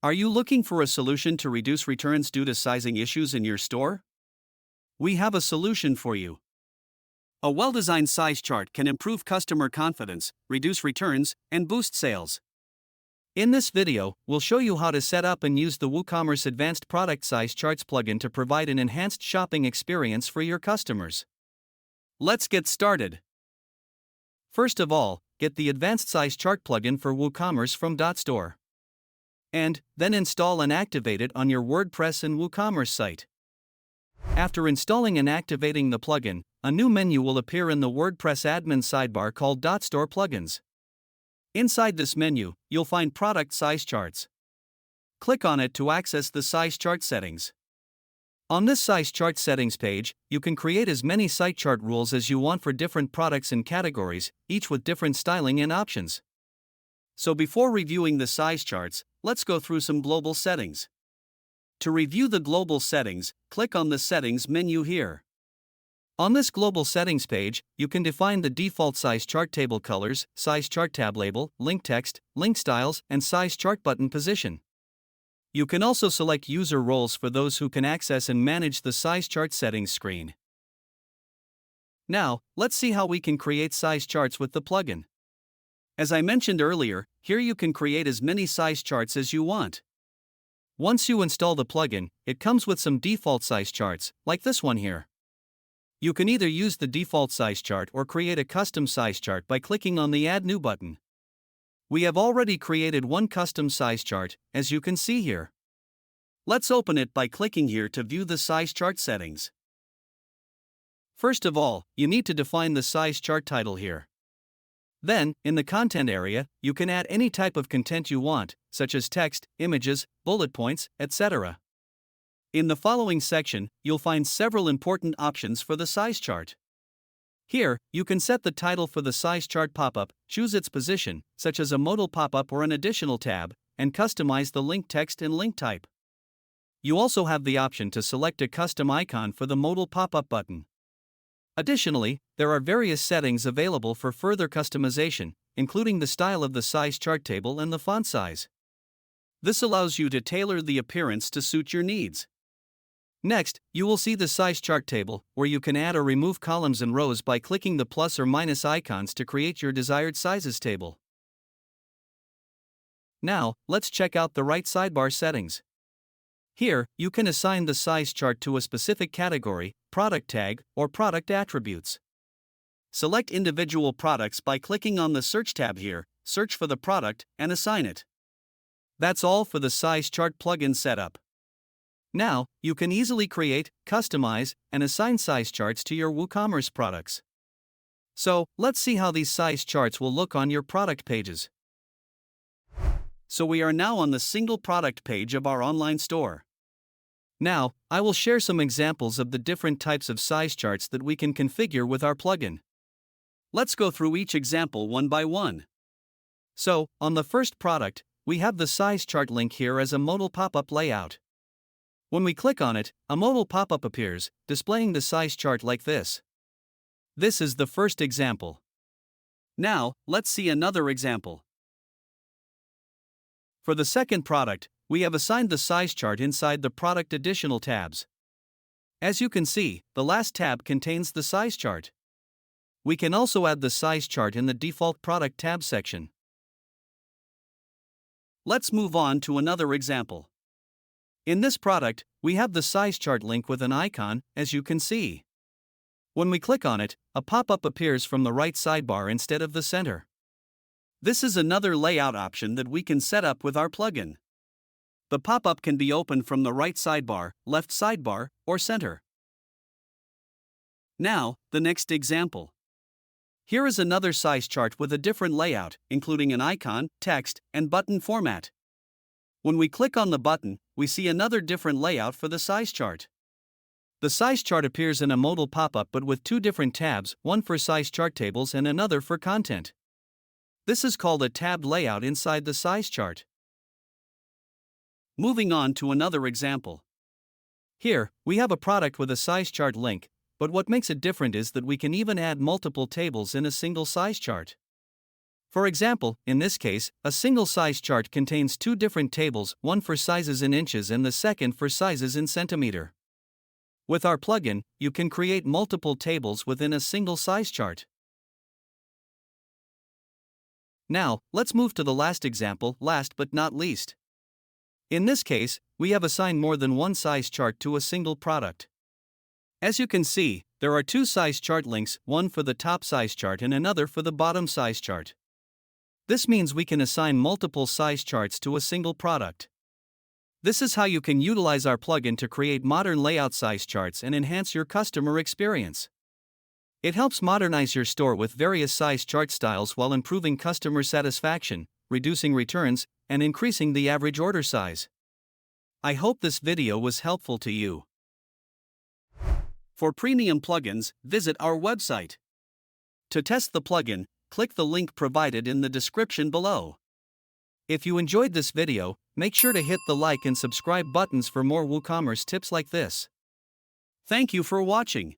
Are you looking for a solution to reduce returns due to sizing issues in your store? We have a solution for you. A well-designed size chart can improve customer confidence, reduce returns, and boost sales. In this video, we'll show you how to set up and use the WooCommerce Advanced Product Size Charts plugin to provide an enhanced shopping experience for your customers. Let's get started. First of all, get the Advanced Size Chart plugin for WooCommerce from DotStore. And then install and activate it on your WordPress and WooCommerce site. After installing and activating the plugin, a new menu will appear in the WordPress admin sidebar called DotStore Plugins. Inside this menu, you'll find Product Size Charts. Click on it to access the size chart settings. On this size chart settings page, you can create as many site chart rules as you want for different products and categories, each with different styling and options. So before reviewing the size charts, let's go through some global settings. To review the global settings, click on the Settings menu here. On this global settings page, you can define the default size chart table colors, size chart tab label, link text, link styles, and size chart button position. You can also select user roles for those who can access and manage the size chart settings screen. Now, let's see how we can create size charts with the plugin. As I mentioned earlier, here you can create as many size charts as you want. Once you install the plugin, it comes with some default size charts, like this one here. You can either use the default size chart or create a custom size chart by clicking on the Add New button. We have already created one custom size chart, as you can see here. Let's open it by clicking here to view the size chart settings. First of all, you need to define the size chart title here. Then, in the content area, you can add any type of content you want, such as text, images, bullet points, etc. In the following section, you'll find several important options for the size chart. Here, you can set the title for the size chart pop-up, choose its position, such as a modal pop-up or an additional tab, and customize the link text and link type. You also have the option to select a custom icon for the modal pop-up button. Additionally, there are various settings available for further customization, including the style of the size chart table and the font size. This allows you to tailor the appearance to suit your needs. Next, you will see the size chart table, where you can add or remove columns and rows by clicking the plus or minus icons to create your desired sizes table. Now, let's check out the right sidebar settings. Here, you can assign the size chart to a specific category, product tag, or product attributes. Select individual products by clicking on the Search tab here, search for the product, and assign it. That's all for the size chart plugin setup. Now, you can easily create, customize, and assign size charts to your WooCommerce products. So, let's see how these size charts will look on your product pages. So we are now on the single product page of our online store. Now, I will share some examples of the different types of size charts that we can configure with our plugin. Let's go through each example one by one. So, on the first product, we have the size chart link here as a modal pop-up layout. When we click on it, a modal pop-up appears, displaying the size chart like this. This is the first example. Now, let's see another example. For the second product, we have assigned the size chart inside the product additional tabs. As you can see, the last tab contains the size chart. We can also add the size chart in the default product tab section. Let's move on to another example. In this product, we have the size chart link with an icon, as you can see. When we click on it, a pop-up appears from the right sidebar instead of the center. This is another layout option that we can set up with our plugin. The pop-up can be opened from the right sidebar, left sidebar, or center. Now, the next example. Here is another size chart with a different layout, including an icon, text, and button format. When we click on the button, we see another different layout for the size chart. The size chart appears in a modal pop-up but with two different tabs, one for size chart tables and another for content. This is called a tabbed layout inside the size chart. Moving on to another example. Here, we have a product with a size chart link, but what makes it different is that we can even add multiple tables in a single size chart. For example, in this case, a single size chart contains two different tables, one for sizes in inches and the second for sizes in centimeter. With our plugin, you can create multiple tables within a single size chart. Now, let's move to the last example, last but not least. In this case, we have assigned more than one size chart to a single product. As you can see, there are two size chart links, one for the top size chart and another for the bottom size chart. This means we can assign multiple size charts to a single product. This is how you can utilize our plugin to create modern layout size charts and enhance your customer experience. It helps modernize your store with various size chart styles while improving customer satisfaction, reducing returns, and increasing the average order size. I hope this video was helpful to you. For premium plugins, visit our website. To test the plugin, click the link provided in the description below. If you enjoyed this video, make sure to hit the like and subscribe buttons for more WooCommerce tips like this. Thank you for watching.